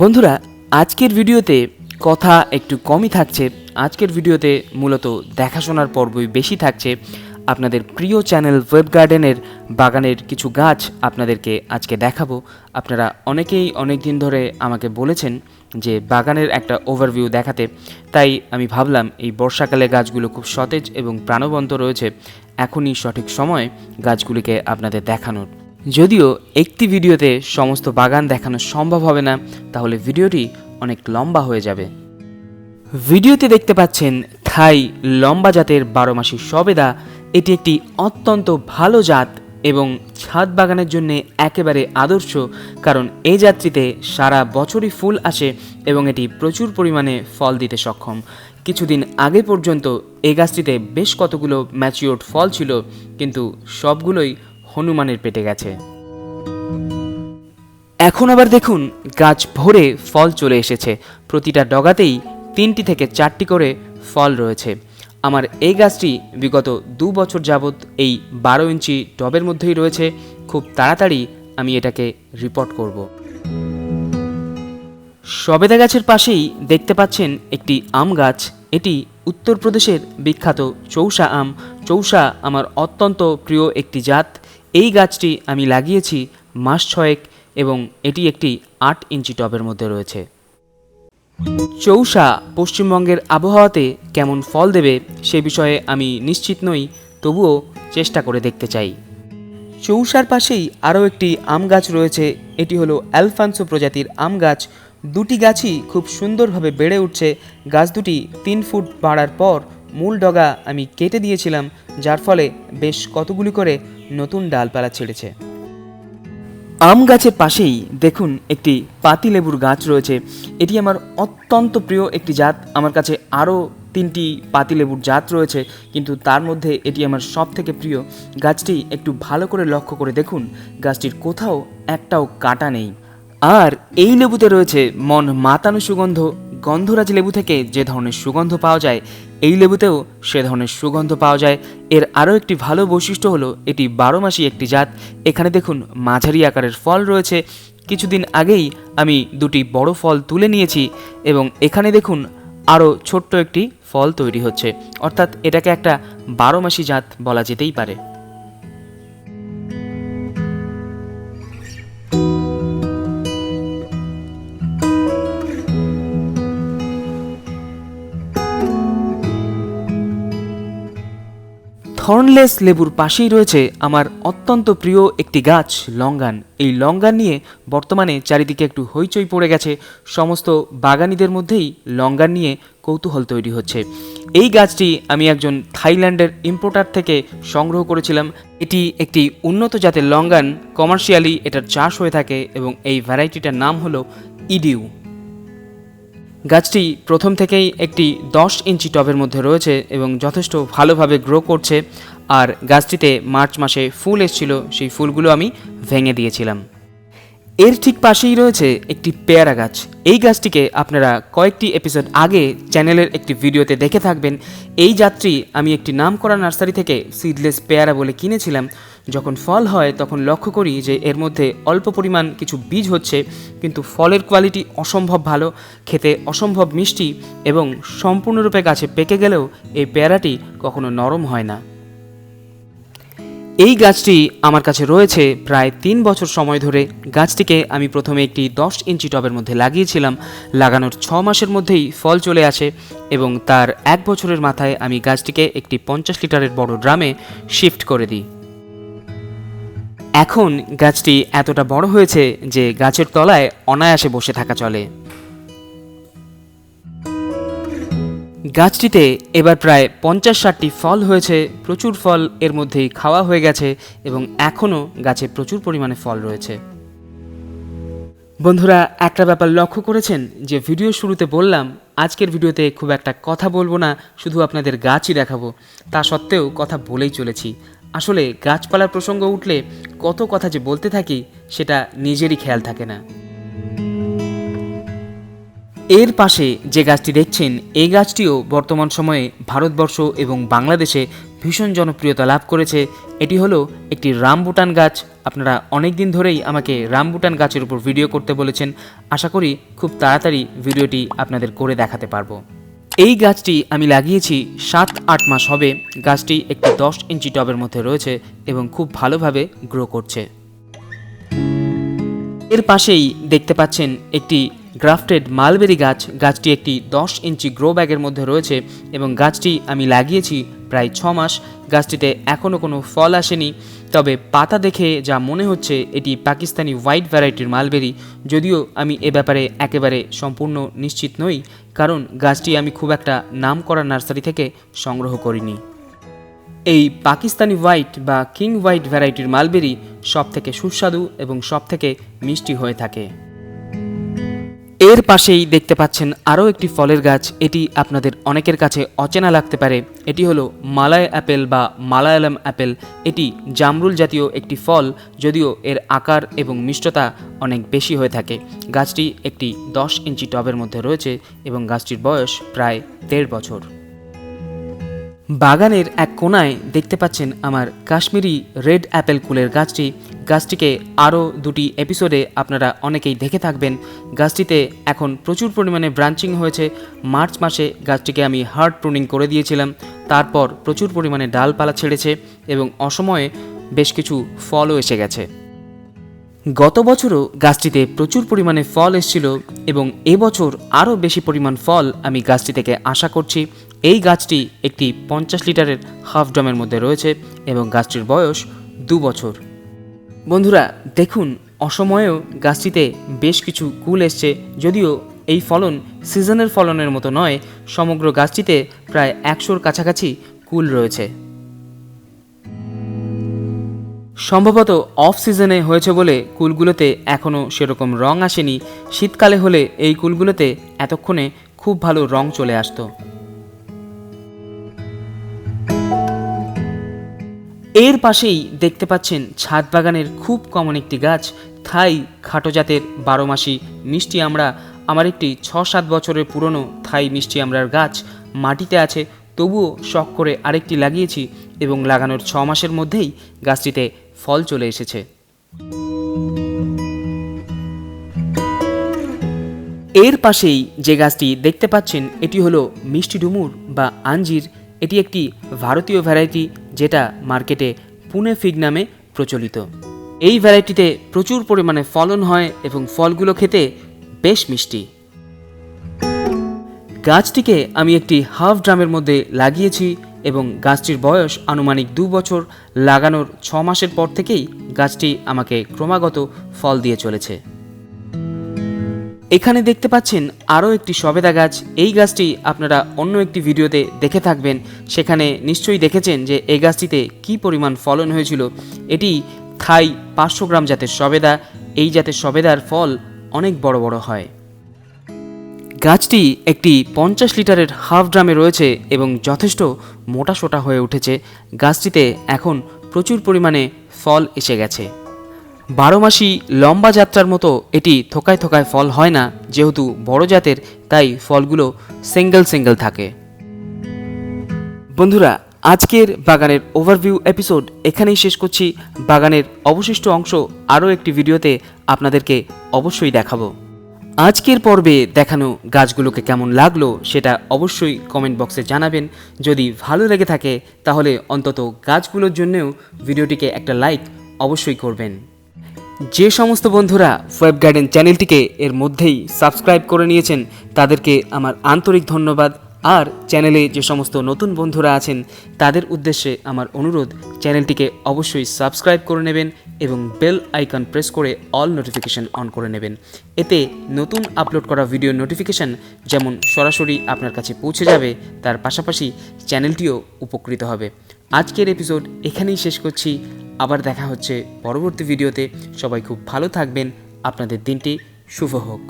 বন্ধুরা, আজকের ভিডিওতে কথা একটু কমই থাকছে। আজকের ভিডিওতে মূলত দেখাশোনার পর্বই বেশি থাকছে। আপনাদের প্রিয় চ্যানেল ওয়েবগার্ডেনের বাগানের কিছু গাছ আপনাদেরকে আজকে দেখাবো। আপনারা অনেকেই অনেক দিন ধরে আমাকে বলেছেন যে বাগানের একটা ওভারভিউ দেখাতে, তাই আমি ভাবলাম এই বর্ষাকালে গাছগুলো খুব সতেজ এবং প্রাণবন্ত রয়েছে, এখনই সঠিক সময় গাছগুলিকে আপনাদের দেখানোর। যদিও একটি ভিডিওতে সমস্ত বাগান দেখানো সম্ভব হবে না, তাহলে ভিডিওটি অনেক লম্বা হয়ে যাবে। ভিডিওতে দেখতে পাচ্ছেন থাই লম্বা জাতের 12 মাসি সবেদা। এটি একটি অত্যন্ত ভালো জাত এবং ছাদ বাগানের জন্য একেবারে আদর্শ, কারণ এই জাতটিতে সারা বছরই ফুল আসে এবং এটি প্রচুর পরিমাণে ফল দিতে সক্ষম। কিছুদিন আগে পর্যন্ত এই গাছটিতে বেশ কতগুলো ম্যাচিওর্ড ফল ছিল, কিন্তু সবগুলোই হনুমানের পেটে গেছে। এখন আবার দেখুন গাছ ভরে ফল চলে এসেছে। প্রতিটা ডগাতেই 3টি থেকে 4টি করে ফল রয়েছে। আমার এই গাছটি বিগত 2 বছর যাবৎ এই 12 ইঞ্চি টবের মধ্যেই রয়েছে। খুব তাড়াতাড়ি আমি এটাকে রিপোর্ট করব। সবেদা গাছের পাশেই দেখতে পাচ্ছেন একটি আম গাছ। এটি উত্তরপ্রদেশের বিখ্যাত চৌসা আম। চৌসা আমার অত্যন্ত প্রিয় একটি জাত। এই গাছটি আমি লাগিয়েছি মাস 6 এবং এটি একটি 8 ইঞ্চি টবের মধ্যে রয়েছে। চৌসা পশ্চিমবঙ্গের আবহাওয়াতে কেমন ফল দেবে সে বিষয়ে আমি নিশ্চিত নই, তবুও চেষ্টা করে দেখতে চাই। চৌসার পাশেই আরও একটি আম গাছ রয়েছে। এটি হলো অ্যালফানসো প্রজাতির আম গাছ। দুটি গাছই খুব সুন্দরভাবে বেড়ে উঠছে। গাছ দুটি 3 ফুট বাড়ার পর মূল ডগা আমি কেটে দিয়েছিলাম, যার ফলে বেশ কতগুলি করে নতুন ডালপালা ছেড়েছে। আম গাছের পাশেই দেখুন একটি পাতিলেবুর গাছ রয়েছে। এটি আমার অত্যন্ত প্রিয় একটি জাত। আমার কাছে আরও 3টি পাতিলেবুর জাত রয়েছে, কিন্তু তার মধ্যে এটি আমার সব থেকে প্রিয়। গাছটি একটু ভালো করে লক্ষ্য করে দেখুন, গাছটির কোথাও একটাও কাটা নেই। আর এই লেবুতে রয়েছে মন মাতানো সুগন্ধ। গন্ধরাজ লেবু থেকে যে ধরনের সুগন্ধ পাওয়া যায়, এই লেবুতেও সে ধরনের সুগন্ধ পাওয়া যায়। এর আরও একটি ভালো বৈশিষ্ট্য হলো এটি 12 মাসি একটি জাত। এখানে দেখুন মাঝারি আকারের ফল রয়েছে। কিছুদিন আগেই আমি 2টি বড় ফল তুলে নিয়েছি এবং এখানে দেখুন আরও ছোট্ট একটি ফল তৈরি হচ্ছে, অর্থাৎ এটাকে একটা 12 মাসি জাত বলা যেতেই পারে। থর্নলেস লেবুর পাশেই রয়েছে আমার অত্যন্ত প্রিয় একটি গাছ লঙ্গান। এই লঙ্গান নিয়ে বর্তমানে চারিদিকে একটু হইচই পড়ে গেছে। সমস্ত বাগানীদের মধ্যেই লঙ্গান নিয়ে কৌতূহল তৈরি হচ্ছে। এই গাছটি আমি একজন থাইল্যান্ডের ইম্পোর্টার থেকে সংগ্রহ করেছিলাম। এটি একটি উন্নত জাতের লঙ্গান। কমার্শিয়ালি এটার চাষ হয়ে থাকে এবং এই ভ্যারাইটিটার নাম হলো ইডিউ। গাছটি প্রথম থেকেই একটি 10 ইঞ্চি টবের মধ্যে রয়েছে এবং যথেষ্ট ভালোভাবে গ্রো করছে। আর গাছটিতে মার্চ মাসে ফুল এসেছিল, সেই ফুলগুলো আমি ভেঙে দিয়েছিলাম। এর ঠিক পাশেই রয়েছে একটি পেয়ারা গাছ। এই গাছটিকে আপনারা কয়েকটি এপিসোড আগে চ্যানেলের একটি ভিডিওতে দেখে থাকবেন। এই জাতটি আমি একটি নামকরা নার্সারি থেকে সিডলেস পেয়ারা বলে কিনেছিলাম। যখন ফল হয় তখন লক্ষ্য করি যে এর মধ্যে অল্প পরিমাণ কিছু বীজ হচ্ছে, কিন্তু ফলের কোয়ালিটি অসম্ভব ভালো, খেতে অসম্ভব মিষ্টি এবং সম্পূর্ণরূপে গাছে পেকে গেলেও এই পেয়ারাটি কখনো নরম হয় না। এই গাছটি আমার কাছে রয়েছে প্রায় 3 বছর সময় ধরে। গাছটিকে আমি প্রথমে একটি 10 ইঞ্চি টবের মধ্যে লাগিয়েছিলাম। লাগানোর 6 মাসের মধ্যেই ফল চলে আসে এবং তার 1 বছরের মাথায় আমি গাছটিকে একটি 50 লিটারের বড় ড্রামে শিফট করে দিই। এখন গাছটি এতটা বড় হয়েছে যে গাছের তলায় অনায়াসে বসে থাকা চলে। গাছটিতে এবার প্রায় 50-60টি ফল হয়েছে। প্রচুর ফল এর মধ্যেই খাওয়া হয়ে গেছে এবং এখনও গাছে প্রচুর পরিমাণে ফল রয়েছে। বন্ধুরা, একটা ব্যাপার লক্ষ্য করেছেন যে ভিডিও শুরুতে বললাম আজকের ভিডিওতে খুব একটা কথা বলবো না, শুধু আপনাদের গাছই দেখাবো। তা সত্ত্বেও কথা বলেই চলেছি। আসলে গাছপালার প্রসঙ্গ উঠলে কত কথা যে বলতে থাকি সেটা নিজেরই খেয়াল থাকে না। এর পাশে যে গাছটি দেখছেন, এই গাছটিও বর্তমান সময়ে ভারতবর্ষ এবং বাংলাদেশে ভীষণ জনপ্রিয়তা লাভ করেছে। এটি হলো একটি রামবুটান গাছ। আপনারা অনেক দিন ধরেই আমাকে রামবুটান গাছের উপর ভিডিও করতে বলেছেন। আশা করি খুব তাড়াতাড়ি ভিডিওটি আপনাদের করে দেখাতে পারবো। এই গাছটি আমি লাগিয়েছি 7-8 মাস হবে। গাছটি একটি 10 ইঞ্চি টবের মধ্যে রয়েছে এবং খুব ভালোভাবে গ্রো করছে। এর পাশেই দেখতে পাচ্ছেন একটি গ্রাফটেড মালবেরি গাছ। গাছটি একটি 10 ইঞ্চি গ্রো ব্যাগের মধ্যে রয়েছে এবং গাছটি আমি লাগিয়েছি প্রায় 6 মাস। গাছটিতে এখনও কোনো ফল আসেনি, তবে পাতা দেখে যা মনে হচ্ছে এটি পাকিস্তানি হোয়াইট ভ্যারাইটির মালবেরি। যদিও আমি এ ব্যাপারে একেবারে সম্পূর্ণ নিশ্চিত নই, কারণ গাছটি আমি খুব একটা নামকরা নার্সারি থেকে সংগ্রহ করিনি। এই পাকিস্তানি হোয়াইট বা কিং হোয়াইট ভ্যারাইটির মালবেরি সবথেকে সুস্বাদু এবং সবথেকে মিষ্টি হয়ে থাকে। এর পাশেই দেখতে পাচ্ছেন আরও একটি ফলের গাছ। এটি আপনাদের অনেকের কাছে অচেনা লাগতে পারে। এটি হলো মালায় অ্যাপেল বা মালায়ালাম অ্যাপেল। এটি জামরুল জাতীয় একটি ফল, যদিও এর আকার এবং মিষ্টতা অনেক বেশি হয়ে থাকে। গাছটি একটি 10 ইঞ্চি টবের মধ্যে রয়েছে এবং গাছটির বয়স প্রায় 1.5 বছর। বাগানের এক কোনায় দেখতে পাচ্ছেন আমার কাশ্মীরি রেড অ্যাপেল কুলের গাছটি। গাছটিকে আরও 2টি এপিসোডে আপনারা অনেকেই দেখে থাকবেন। গাছটিতে এখন প্রচুর পরিমাণে ব্রাঞ্চিং হয়েছে। মার্চ মাসে গাছটিকে আমি হার্ড প্রুনিং করে দিয়েছিলাম। তারপর প্রচুর পরিমাণে ডালপালা ছেড়েছে এবং অসময়ে বেশ কিছু ফলও এসে গেছে। গত বছরও গাছটিতে প্রচুর পরিমাণে ফল এসেছিল এবং এবছর আরও বেশি পরিমাণ ফল আমি গাছটি থেকে আশা করছি। এই গাছটি একটি 50 লিটারের হাফ ড্রামের মধ্যে রয়েছে এবং গাছটির বয়স 2 বছর। বন্ধুরা দেখুন, অসময়েও গাছটিতে বেশ কিছু কুল এসছে। যদিও এই ফলন সিজনের ফলনের মতো নয়, সমগ্র গাছটিতে প্রায় 100-র কাছাকাছি কুল রয়েছে। সম্ভবত অফ সিজনে হয়েছে বলে কুলগুলোতে এখনও সেরকম রং আসেনি। শীতকালে হলে এই কুলগুলোতে এতক্ষণে খুব ভালো রং চলে আসতো। এর পাশেই দেখতে পাচ্ছেন ছাদ বাগানের খুব কমন একটি গাছ, থাই খাটো জাতের 12 মাসি মিষ্টি আমড়া। আমার একটি 6-7 বছরের পুরনো থাই মিষ্টি আমড়ার গাছ মাটিতে আছে, তবুও শখ করে আরেকটি লাগিয়েছি এবং লাগানোর 6 মাসের মধ্যেই গাছটিতে ফল চলে এসেছে। এর পাশেই যে গাছটি দেখতে পাচ্ছেন এটি হলো মিষ্টি ডুমুর বা আঞ্জির। এটি একটি ভারতীয় ভ্যারাইটি যেটা মার্কেটে পুনে ফিগ নামে প্রচলিত। এই ভ্যারাইটিতে প্রচুর পরিমাণে ফলন হয় এবং ফলগুলো খেতে বেশ মিষ্টি। গাছটিকে আমি একটি হাফ ড্রামের মধ্যে লাগিয়েছি এবং গাছটির বয়স আনুমানিক 2 বছর। লাগানোর 6 মাসের পর থেকেই গাছটি আমাকে ক্রমাগত ফল দিয়ে চলেছে। এখানে দেখতে পাচ্ছেন আরও একটি সবেদা গাছ। এই গাছটি আপনারা অন্য একটি ভিডিওতে দেখে থাকবেন, সেখানে নিশ্চয়ই দেখেছেন যে এই গাছটিতে কী পরিমাণ ফলন হয়েছিল। এটি থাই 500 গ্রাম জাতের সবেদা। এই জাতের সবেদার ফল অনেক বড় বড় হয়। গাছটি একটি 50 লিটারের হাফ ড্রামে রয়েছে এবং যথেষ্ট মোটাসোটা হয়ে উঠেছে। গাছটিতে এখন প্রচুর পরিমাণে ফল এসে গেছে। 12 মাসি লম্বা যাত্রার মতো এটি থোকায় থোকায় ফল হয় না, যেহেতু বড় জাতের তাই ফলগুলো সিঙ্গেল থাকে। বন্ধুরা আজকের বাগানের ওভারভিউ এপিসোড এখানেই শেষ করছি। বাগানের অবশিষ্ট অংশ আরও একটি ভিডিওতে আপনাদেরকে অবশ্যই দেখাবো। আজকের পর্বে দেখানো গাছগুলোকে কেমন লাগলো সেটা অবশ্যই কমেন্ট বক্সে জানাবেন। যদি ভালো লেগে থাকে তাহলে অন্তত গাছগুলোর জন্যেও ভিডিওটিকে একটা লাইক অবশ্যই করবেন। যে সমস্ত বন্ধুরা ওয়েবগার্ডেন চ্যানেলটিকে এর মধ্যেই সাবস্ক্রাইব করে নিয়েছেন তাদেরকে আমার আন্তরিক ধন্যবাদ। আর চ্যানেলে যে সমস্ত নতুন বন্ধুরা আছেন তাদের উদ্দেশ্যে আমার অনুরোধ, চ্যানেলটিকে অবশ্যই সাবস্ক্রাইব করে নেবেন এবং বেল আইকন প্রেস করে অল নোটিফিকেশান অন করে নেবেন। এতে নতুন আপলোড করা ভিডিও নোটিফিকেশান যেমন সরাসরি আপনার কাছে পৌঁছে যাবে, তার পাশাপাশি চ্যানেলটিও উপকৃত হবে। আজকের এপিসোড এখানেই শেষ করছি। আবার দেখা হচ্ছে পরবর্তী ভিডিওতে। সবাই খুব ভালো থাকবেন। আপনাদের দিনটি শুভ হোক।